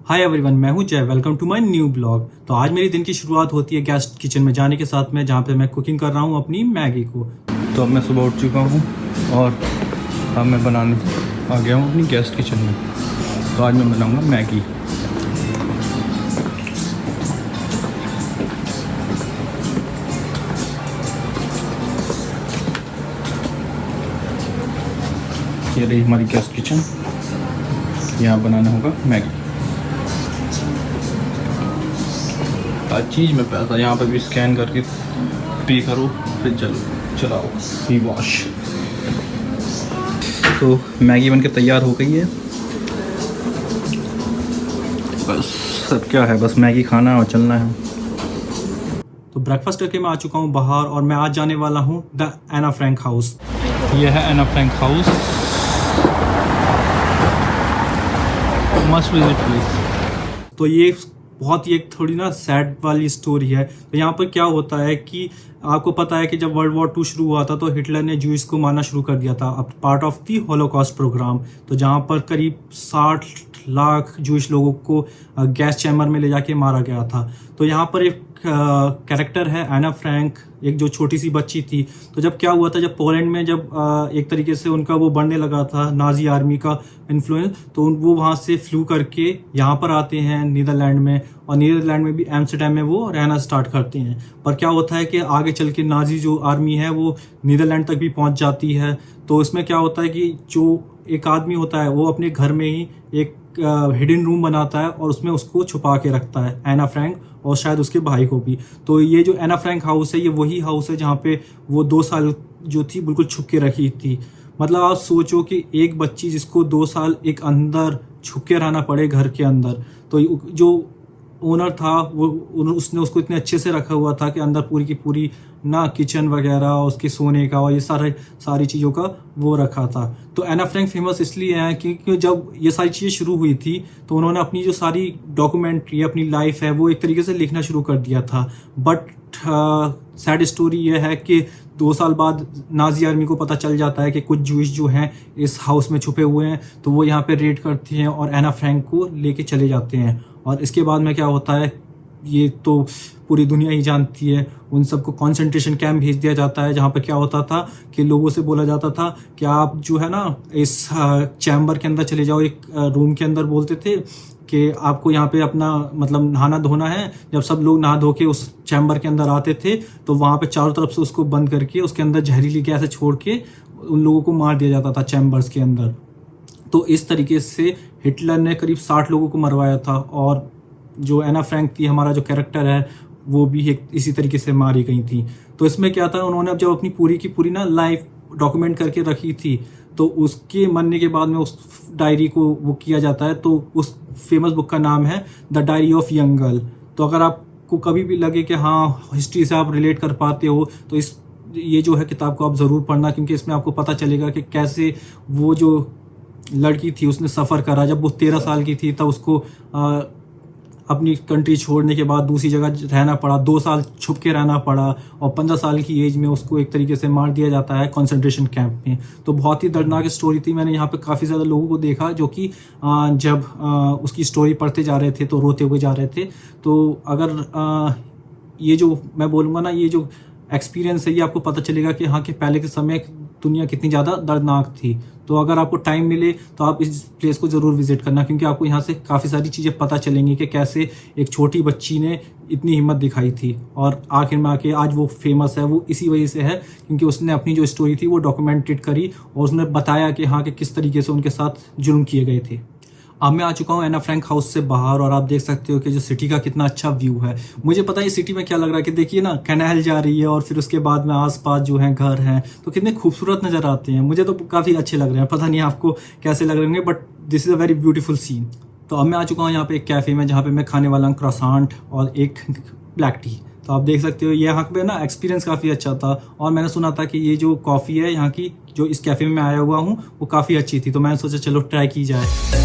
Hi everyone, मैं हूं Jay. Welcome to my new blog. तो आज मेरी दिन की शुरुआत होती है गैस किचन में जाने के साथ में, जहां पे मैं कुकिंग कर रहा हूं अपनी मैगी को। तो अब मैं सुबह उठ चुका हूं और अब मैं बनाने आ गया हूं अपनी गैस किचन में। तो आज मैं बनाऊंगा मैगी। ये रही हमारी गैस किचन, यहाँ बनाना होगा मैगी। हर चीज़ में पैसा, यहाँ पर भी स्कैन करके पे करो, फिर चलाओ वी वॉश। तो मैगी बनके तैयार हो गई है। बस सब क्या है, बस मैगी खाना और चलना है। तो ब्रेकफास्ट करके मैं आ चुका हूँ बाहर और मैं आज जाने वाला हूँ द एना फ्रैंक हाउस। यह है Anne Frank house, must visit please. तो ये बहुत ही एक थोड़ी ना सैड वाली स्टोरी है। तो यहाँ पर क्या होता है कि आपको पता है कि जब वर्ल्ड वॉर 2 शुरू हुआ था तो हिटलर ने जूस को मारना शुरू कर दिया था, अब part of the holocaust programme. तो जहाँ पर करीब 60 लाख जूस लोगों को गैस चैम्बर में ले जाके मारा गया था। तो यहाँ पर एक कैरेक्टर है एना फ्रैंक, एक जो छोटी सी बच्ची थी। तो जब क्या हुआ था, जब पोलैंड में जब एक तरीके से उनका वो बढ़ने लगा था नाजी आर्मी का इन्फ्लुएंस, तो वो वहाँ से फ्लू करके यहाँ पर आते हैं नीदरलैंड में, और नीदरलैंड में भी एम्स्टर्डम में वो रहना स्टार्ट करते हैं। पर क्या होता है कि आगे चल के नाजी जो आर्मी है वो नीदरलैंड तक भी पहुँच जाती है। तो इसमें क्या होता है कि जो एक आदमी होता है वो अपने घर में ही एक हिडन रूम बनाता है और उसमें उसको छुपा के रखता है, एना फ्रैंक और शायद उसके भाई को भी। तो ये जो एना फ्रैंक हाउस है, ये वही हाउस है जहाँ पे वो 2 साल जो थी बिल्कुल छुप के रखी थी। मतलब आप सोचो कि एक बच्ची जिसको 2 साल एक अंदर छुप के रहना पड़े घर के अंदर, तो जो ओनर था वो उसने उसको इतने अच्छे से रखा हुआ था कि अंदर पूरी की पूरी ना किचन वगैरह, उसके सोने का और ये सारी चीज़ों का वो रखा था। तो एना फ्रैंक फेमस इसलिए है क्योंकि जब ये सारी चीज़ें शुरू हुई थी तो उन्होंने अपनी जो सारी डॉक्यूमेंट्री, अपनी लाइफ है, वो एक तरीके से लिखना शुरू कर दिया था। बट सैड स्टोरी ये है कि 2 साल बाद नाजी आर्मी को पता चल जाता है कि कुछ जूस जो हैं इस हाउस में छुपे हुए हैं। तो वो यहाँ पे रेड करते हैं और एना फ्रैंक को लेके चले जाते हैं। और इसके बाद में क्या होता है ये तो पूरी दुनिया ही जानती है। उन सबको कॉन्सेंट्रेशन कैंप भेज दिया जाता है, जहाँ पर क्या होता था कि लोगों से बोला जाता था कि आप जो है ना इस चैम्बर के अंदर चले जाओ, एक रूम के अंदर बोलते थे कि आपको यहाँ पे अपना मतलब नहाना धोना है। जब सब लोग नहा धो के उस चैम्बर के अंदर आते थे तो वहाँ पे चारों तरफ से उसको बंद करके उसके अंदर जहरीली गैस छोड़ के उन लोगों को मार दिया जाता था चैम्बर्स के अंदर। तो इस तरीके से हिटलर ने करीब 60 लोगों को मरवाया था। और जो एना फ्रैंक थी, हमारा जो कैरेक्टर है, वो भी एक इसी तरीके से मारी गई थी। तो इसमें क्या था, उन्होंने अब जब अपनी पूरी की पूरी ना लाइफ डॉक्यूमेंट करके रखी थी, तो उसके मरने के बाद में उस डायरी को वो किया जाता है। तो उस फेमस बुक का नाम है the diary of young girl. तो अगर आपको कभी भी लगे कि हाँ हिस्ट्री से आप रिलेट कर पाते हो तो ये जो है किताब को आप ज़रूर पढ़ना, क्योंकि इसमें आपको पता चलेगा कि कैसे वो जो लड़की थी उसने सफ़र करा। जब वो 13 साल की थी तब उसको अपनी कंट्री छोड़ने के बाद दूसरी जगह रहना पड़ा, 2 साल छुप के रहना पड़ा, और 15 साल की एज में उसको एक तरीके से मार दिया जाता है कंसंट्रेशन कैंप में। तो बहुत ही दर्दनाक स्टोरी थी। मैंने यहाँ पे काफ़ी ज़्यादा लोगों को देखा जो कि जब उसकी स्टोरी पढ़ते जा रहे थे तो रोते हुए जा रहे थे। तो अगर ये जो मैं बोलूँगा ना, ये जो एक्सपीरियंस है, ये आपको पता चलेगा कि हाँ कि पहले के समय दुनिया कितनी ज़्यादा दर्दनाक थी। तो अगर आपको टाइम मिले तो आप इस प्लेस को ज़रूर विजिट करना, क्योंकि आपको यहाँ से काफ़ी सारी चीज़ें पता चलेंगी कि कैसे एक छोटी बच्ची ने इतनी हिम्मत दिखाई थी। और आखिर में आके आज वो फेमस है, वो इसी वजह से है क्योंकि उसने अपनी जो स्टोरी थी वो डॉक्यूमेंटेड करी और उसने बताया कि हाँ कि किस तरीके से उनके साथ जुल्म किए गए थे। अब मैं आ चुका हूँ एना फ्रैंक हाउस से बाहर और आप देख सकते हो कि जो सिटी का कितना अच्छा व्यू है। मुझे पता है सिटी में क्या लग रहा है कि देखिए ना, कैनाल जा रही है और फिर उसके बाद में आसपास जो है घर हैं तो कितने खूबसूरत नज़र आते हैं। मुझे तो काफ़ी अच्छे लग रहे हैं, पता नहीं आपको कैसे लग रहे होंगे, but this is a very beautiful scene. तो अब मैं आ चुका हूँ यहाँ पे एक कैफ़े में, जहाँ पे मैं खाने वाला हूँ क्रॉसांट और एक ब्लैक टी। तो आप देख सकते हो ये यहाँ पे ना एक्सपीरियंस काफ़ी अच्छा था। और मैंने सुना था कि ये जो कॉफ़ी है यहाँ की, जो इस कैफ़े में मैं आया हुआ हूँ, वो काफ़ी अच्छी थी। तो मैंने सोचा चलो ट्राई की जाए।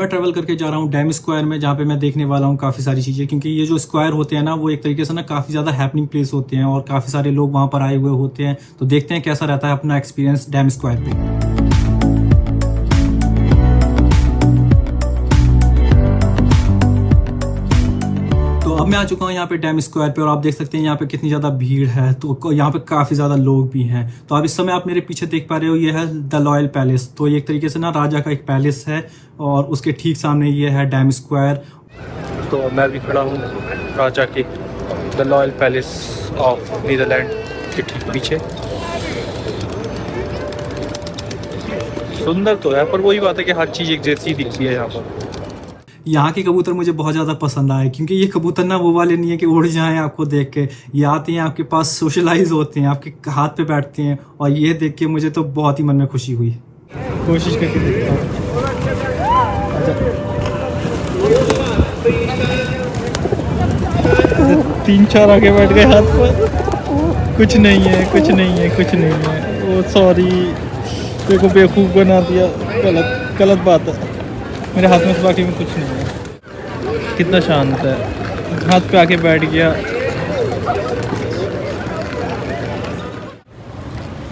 मैं ट्रैवल करके जा रहा हूँ डैम स्क्वायर में, जहाँ पे मैं देखने वाला हूँ काफ़ी सारी चीज़ें, क्योंकि ये जो स्क्वायर होते हैं ना वो एक तरीके से ना काफ़ी ज़्यादा हैपनिंग प्लेस होते हैं और काफ़ी सारे लोग वहाँ पर आए हुए होते हैं। तो देखते हैं कैसा रहता है अपना एक्सपीरियंस डैम स्क्वायर पे। तो अब मैं आ चुका हूँ यहाँ पे डैम स्क्वायर पे और आप देख सकते हैं यहाँ पे कितनी ज़्यादा भीड़ है। तो यहाँ पे काफ़ी ज़्यादा लोग भी हैं। तो अब इस समय आप मेरे पीछे देख पा रहे हो, ये है द रॉयल पैलेस। तो ये एक तरीके से ना राजा का एक पैलेस है और उसके ठीक सामने ये है डैम स्क्वायर। तो मैं भी खड़ा हूँ राजा के the royal palace of Netherland के ठीक पीछे। सुंदर तो है, पर वही बात है कि हर चीज़ एक जैसी दिखती है यहाँ पर। यहाँ के कबूतर मुझे बहुत ज़्यादा पसंद आए, क्योंकि ये कबूतर ना वो वाले नहीं है कि उड़ जाएं आपको देख के। ये आते हैं आपके पास, सोशलाइज होते हैं, आपके हाथ पे बैठते हैं, और ये देख के मुझे तो बहुत ही मन में खुशी हुई। कोशिश करके देखता हूँ। अच्छा, 3-4 आगे बैठ गए हाथ पर। कुछ नहीं है, कुछ नहीं है, कुछ नहीं है। ओ सॉरी, देखो बेवकूफ़ बना दिया। गलत बात है। मेरे हाथ में तो बाकी में कुछ नहीं है। कितना शांत है, हाथ पे आके बैठ गया।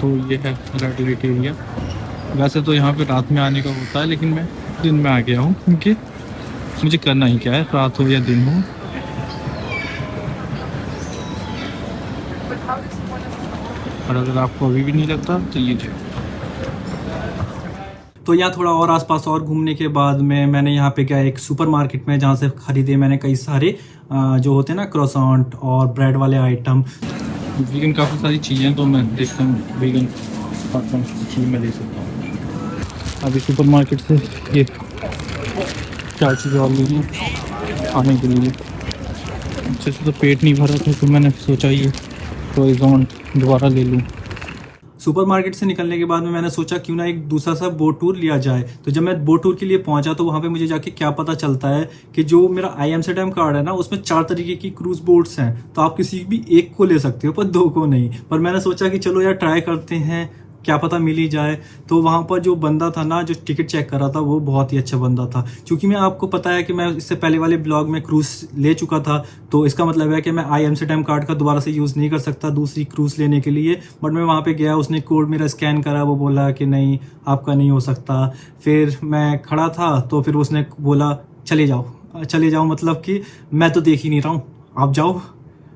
तो ये है रेड लाइट एरिया। वैसे तो यहाँ पे रात में आने का होता है, लेकिन मैं दिन में आ गया हूँ, क्योंकि मुझे करना ही क्या है, रात हो या दिन हो। और अगर आपको अभी भी नहीं लगता तो ये देखो। तो यहाँ थोड़ा और आसपास और घूमने के बाद में मैंने यहाँ पे गया एक सुपरमार्केट में, जहाँ से ख़रीदे मैंने कई सारे जो होते हैं ना क्रोसेंट और ब्रेड वाले आइटम। वीगन काफ़ी सारी चीज़ें, तो मैं देखता हूँ वीगन चीज़ मैं ले सकता हूँ। अभी सुपरमार्केट से ये 4 चीज़ें और ली हैं खाने के लिए। अच्छे से तो पेट नहीं भरा था, तो मैंने सोचा ये क्रोसेंट दोबारा ले लूँ। सुपरमार्केट से निकलने के बाद में मैंने सोचा क्यों ना एक दूसरा सा बोट टूर लिया जाए। तो जब मैं बोट टूर के लिए पहुंचा तो वहां पे मुझे जाके क्या पता चलता है कि जो मेरा आई एम्स्टर्डम कार्ड है ना, उसमें 4 तरीके की क्रूज बोट्स हैं। तो आप किसी भी एक को ले सकते हो, पर 2 को नहीं। पर मैंने सोचा कि चलो यार ट्राई करते हैं, क्या पता मिल ही जाए। तो वहाँ पर जो बंदा था ना, जो टिकट चेक कर रहा था, वो बहुत ही अच्छा बंदा था। क्योंकि मैं आपको पता है कि मैं इससे पहले वाले ब्लॉग में क्रूज़ ले चुका था, तो इसका मतलब है कि मैं आई एम्स्टर्डम कार्ड का दोबारा से यूज़ नहीं कर सकता दूसरी क्रूज़ लेने के लिए। बट मैं वहाँ पे गया, उसने कोड मेरा स्कैन करा, वो बोला कि नहीं आपका नहीं हो सकता। फिर मैं खड़ा था, तो फिर उसने बोला चले जाओ, मतलब कि मैं तो देख ही नहीं रहा हूँ, आप जाओ,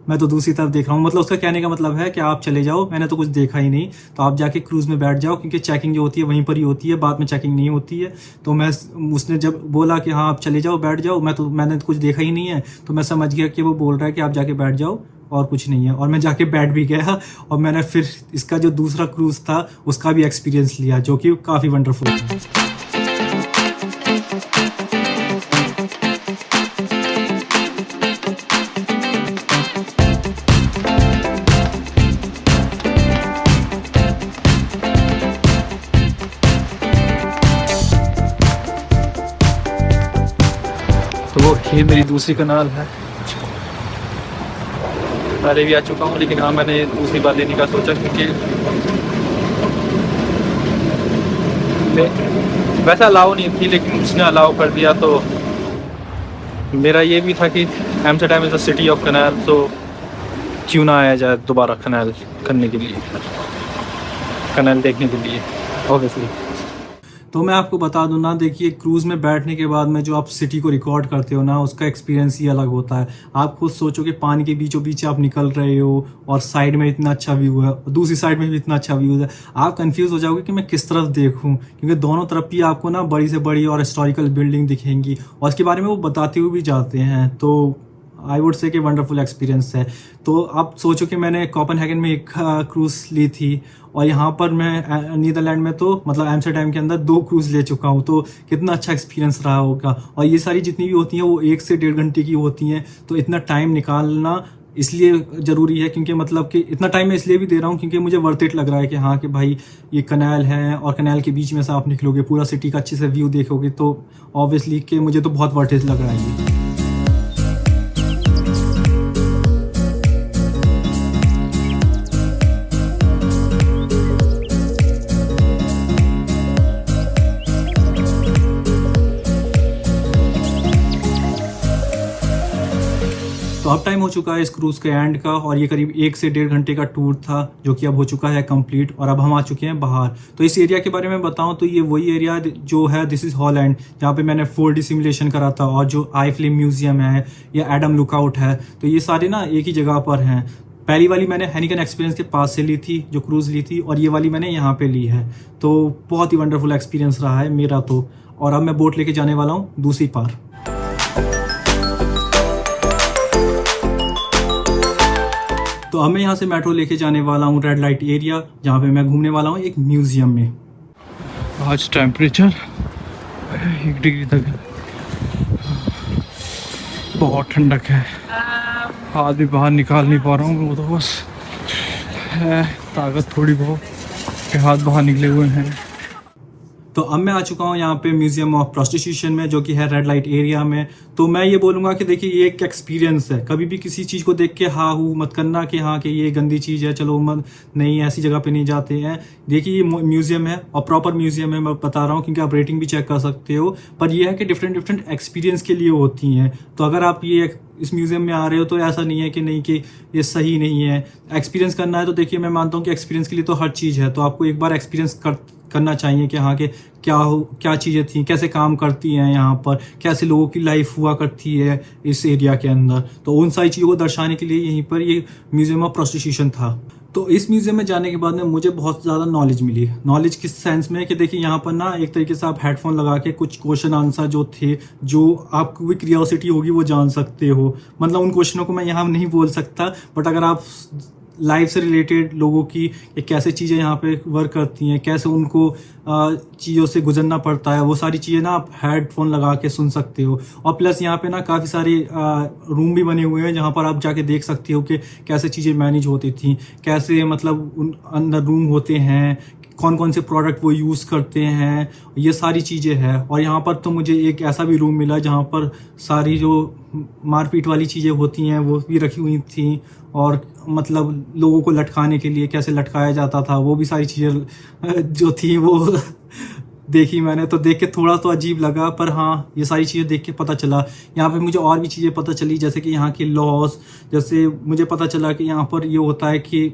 मैं तो दूसरी तरफ देख रहा हूँ। मतलब उसका कहने का मतलब है कि आप चले जाओ, मैंने तो कुछ देखा ही नहीं, तो आप जाके क्रूज़ में बैठ जाओ, क्योंकि चेकिंग जो होती है वहीं पर ही होती है, बाद में चेकिंग नहीं होती है। तो उसने जब बोला कि हाँ आप चले जाओ, बैठ जाओ, मैंने तो कुछ देखा ही नहीं है, तो मैं समझ गया कि वो बोल रहा है कि आप जाके बैठ जाओ और कुछ नहीं है। और मैं जाके बैठ भी गया, और मैंने फिर इसका जो दूसरा क्रूज़ था उसका भी एक्सपीरियंस लिया, जो कि काफ़ी वंडरफुल था। तो ये मेरी दूसरी कनाल है। पहले भी आ चुका हूँ, लेकिन हाँ मैंने दूसरी बार लेने का सोचा, क्योंकि वैसा अलाउ नहीं थी, लेकिन उसने अलाउ कर दिया। तो मेरा ये भी था कि Amsterdam is a city of canal, तो क्यों ना आया जाए दोबारा कनाल करने के लिए, कनाल देखने के लिए ऑब्वियसली। तो मैं आपको बता दूं ना, देखिए क्रूज़ में बैठने के बाद में जो आप सिटी को रिकॉर्ड करते हो ना, उसका एक्सपीरियंस ही अलग होता है। आप खुद सोचो कि पानी के बीचों बीच आप निकल रहे हो और साइड में इतना अच्छा व्यू है, दूसरी साइड में भी इतना अच्छा व्यू है, आप कंफ्यूज हो जाओगे कि मैं किस तरफ देखूं, क्योंकि दोनों तरफ भी आपको ना बड़ी से बड़ी और हिस्टोरिकल बिल्डिंग दिखेंगी, और इसके बारे में वो बताते हुए भी जाते हैं। तो आई वुड से कि वंडरफुल एक्सपीरियंस है। तो आप सोचो कि मैंने कोपेनहेगन में एक क्रूज़ ली थी, और यहाँ पर मैं नीदरलैंड में तो मतलब एम्स्टर्डम के अंदर 2 क्रूज़ ले चुका हूँ। तो कितना अच्छा एक्सपीरियंस रहा होगा। और ये सारी जितनी भी होती हैं वो 1 से 1.5 घंटे की होती हैं। तो इतना टाइम निकालना इसलिए ज़रूरी है, क्योंकि मतलब कि इतना टाइम मैं इसलिए भी दे रहा हूँ क्योंकि मुझे वर्थ इट लग रहा है कि हाँ कि भाई ये कनाल है, और कनाल के बीच में से आप निकलोगे, पूरा सिटी का अच्छे से व्यू देखोगे, तो ऑब्वियसली कि मुझे तो बहुत वर्थ इट लग रहा है ये। अब टाइम हो चुका है इस क्रूज़ के एंड का, और ये करीब 1 से 1.5 घंटे का टूर था जो कि अब हो चुका है कंप्लीट, और अब हम आ चुके हैं बाहर। तो इस एरिया के बारे में बताऊं तो ये वही एरिया जो है, दिस इज़ हॉलैंड, जहाँ पे मैंने 4D सिमुलेशन करा था, और जो आई फ्लेम म्यूजियम है या एडम लुकआउट है, तो ये सारे ना एक ही जगह पर हैं। पहली वाली मैंने हेनिकन एक्सपीरियंस के पास से ली थी, जो क्रूज़ ली थी, और ये वाली मैंने यहाँ पे ली है। तो बहुत ही वंडरफुल एक्सपीरियंस रहा है मेरा तो। और अब मैं बोट लेके जाने वाला हूँ दूसरी पार। तो अब मैं यहाँ से मेट्रो लेके जाने वाला हूँ रेड लाइट एरिया, जहाँ पे मैं घूमने वाला हूँ एक म्यूजियम में। आज टेम्परेचर 1 डिग्री तक है, बहुत ठंडक है, हाथ भी बाहर निकाल नहीं पा रहा हूँ। वो तो बस है ताकत थोड़ी बहुत के हाथ बाहर निकले हुए हैं। तो अब मैं आ चुका हूँ यहाँ पे म्यूजियम ऑफ प्रोस्टिट्यूशन में, जो कि है रेड लाइट एरिया में। तो मैं ये बोलूँगा कि देखिए ये एक एक्सपीरियंस है, कभी भी किसी चीज़ को देख के हाँ हूँ मत करना कि हाँ कि ये गंदी चीज़ है, चलो मत, नहीं ऐसी जगह पे नहीं जाते हैं। देखिए ये म्यूजियम है और प्रॉपर म्यूजियम है, मैं बता रहा हूँ, क्योंकि आप रेटिंग भी चेक कर सकते हो। पर यह है कि डिफरेंट एक्सपीरियंस के लिए होती हैं। तो अगर आप ये इस म्यूजियम में आ रहे हो तो ऐसा नहीं है कि नहीं कि ये सही नहीं है, एक्सपीरियंस करना है। तो देखिए मैं मानता हूँ कि एक्सपीरियंस के लिए तो हर चीज़ है, तो आपको एक बार एक्सपीरियंस करना चाहिए कि हाँ कि क्या चीज़ें थी, कैसे काम करती हैं यहाँ पर, कैसे लोगों की लाइफ हुआ करती है इस एरिया के अंदर। तो उन सारी चीज़ों को दर्शाने के लिए यहीं पर ये म्यूजियम ऑफ प्रोस्टिट्यूशन था। तो इस म्यूजियम में जाने के बाद में मुझे बहुत ज़्यादा नॉलेज मिली। नॉलेज किस सेंस में कि देखिए यहाँ पर ना एक तरीके से आप हेडफोन लगा के कुछ क्वेश्चन आंसर जो थे, जो आपको भी क्यूरियोसिटी होगी वो जान सकते हो। मतलब उन क्वेश्चनों को मैं यहाँ नहीं बोल सकता, बट अगर आप लाइफ से रिलेटेड लोगों की कैसे चीज़ें यहाँ पे वर्क करती हैं, कैसे उनको चीज़ों से गुजरना पड़ता है, वो सारी चीज़ें ना आप हेडफोन लगा के सुन सकते हो। और प्लस यहाँ पे ना काफ़ी सारे रूम भी बने हुए हैं जहाँ पर आप जाके देख सकते हो कि कैसे चीज़ें मैनेज होती थी, कैसे मतलब उन अंदर रूम होते हैं, कौन कौन से प्रोडक्ट वो यूज़ करते हैं, ये सारी चीज़ें हैं। और यहाँ पर तो मुझे एक ऐसा भी रूम मिला जहाँ पर सारी जो मारपीट वाली चीज़ें होती हैं वो भी रखी हुई थी, और मतलब लोगों को लटकाने के लिए कैसे लटकाया जाता था वो भी सारी चीज़ें जो थी वो देखी मैंने। तो देख के थोड़ा तो अजीब लगा, पर हाँ ये सारी चीज़ें देख के पता चला। यहाँ पे मुझे और भी चीज़ें पता चली, जैसे कि यहाँ के लॉज, जैसे मुझे पता चला कि यहाँ पर ये होता है कि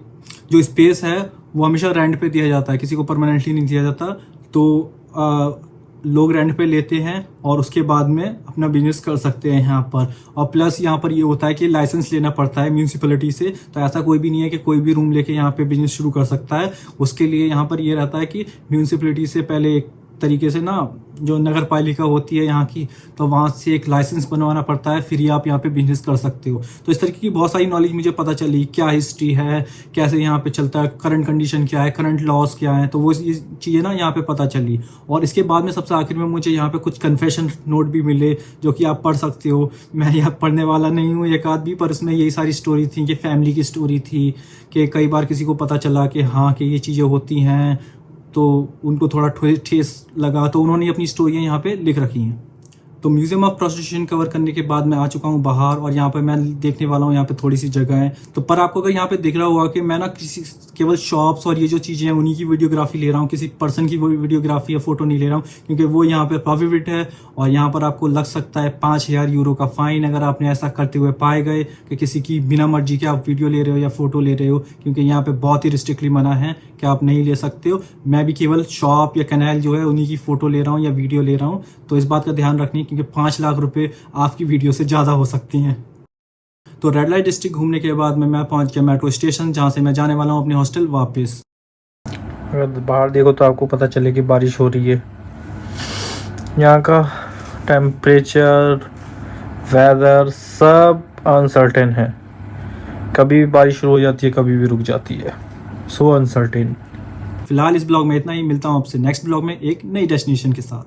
जो स्पेस है वो हमेशा रेंट पे दिया जाता है, किसी को परमानेंटली नहीं दिया जाता। तो लोग रेंट पे लेते हैं और उसके बाद में अपना बिजनेस कर सकते हैं यहाँ पर। और प्लस यहाँ पर ये होता है कि लाइसेंस लेना पड़ता है म्यूनिसिपैलिटी से। तो ऐसा कोई भी नहीं है कि कोई भी रूम लेके यहाँ पे बिजनेस शुरू कर सकता है। उसके लिए यहाँ पर ये रहता है कि म्यूनिसिपैलिटी से पहले एक तरीके से ना जो नगर पालिका होती है यहाँ की, तो वहाँ से एक लाइसेंस बनवाना पड़ता है, फिर ही आप यहाँ पे बिजनेस कर सकते हो। तो इस तरीके की बहुत सारी नॉलेज मुझे पता चली, क्या हिस्ट्री है, कैसे यहाँ पे चलता है, करंट कंडीशन क्या है, करंट लॉस क्या है, तो वो चीज़ें ना यहाँ पे पता चली। और इसके बाद में सबसे आखिर में मुझे यहाँ पे कुछ कन्फेशन नोट भी मिले जो कि आप पढ़ सकते हो। मैं यहाँ पढ़ने वाला नहीं हूँ एक आध भी, पर उसमें यही सारी स्टोरी थी कि फैमिली की स्टोरी थी कि कई बार किसी को पता चला कि हाँ कि ये चीज़ें होती हैं, तो उनको थोड़ा ठेस लगा, तो उन्होंने अपनी स्टोरियाँ यहाँ पे लिख रखी हैं। तो म्यूजियम ऑफ प्रोस्टिट्यूशन कवर करने के बाद मैं आ चुका हूँ बाहर, और यहाँ पे मैं देखने वाला हूँ यहाँ पे थोड़ी सी जगह है। तो पर आपको अगर यहाँ पे दिख रहा होगा कि मैं ना किसी केवल शॉप्स और ये जो चीज़ें हैं उन्हीं की वीडियोग्राफी ले रहा हूँ, किसी पर्सन की वीडियोग्राफी या फोटो नहीं ले रहा हूँ, क्योंकि वो यहाँ पे प्रोहिबिट है। और यहाँ पर आपको लग सकता है 5000 यूरो का फाइन अगर आपने ऐसा करते हुए पाए गए कि किसी की बिना मर्जी के आप वीडियो ले रहे हो या फोटो ले रहे हो, क्योंकि यहाँ पे बहुत ही रिस्ट्रिक्टली मना है कि आप नहीं ले सकते हो। मैं भी केवल शॉप या कैनाल जो है उन्हीं की फोटो ले रहा हूँ या वीडियो ले रहा हूँ। तो इस बात का ध्यान रखनी, क्योंकि 5 लाख रुपए आपकी वीडियो से ज़्यादा हो सकती हैं। तो रेड लाइट डिस्ट्रिक्ट घूमने के बाद में मैं पहुंच गया मेट्रो स्टेशन, जहां से मैं जाने वाला हूं अपने हॉस्टल वापस। अगर बाहर देखो तो आपको पता चले कि बारिश हो रही है। यहाँ का टेम्परेचर, वेदर सब अनसर्टेन है, कभी भी बारिश शुरू हो जाती है, कभी भी रुक जाती है, सो अनसर्टेन। फिलहाल इस ब्लॉग में इतना ही, मिलता हूँ आपसे नेक्स्ट ब्लॉग में एक नई डेस्टिनेशन के साथ।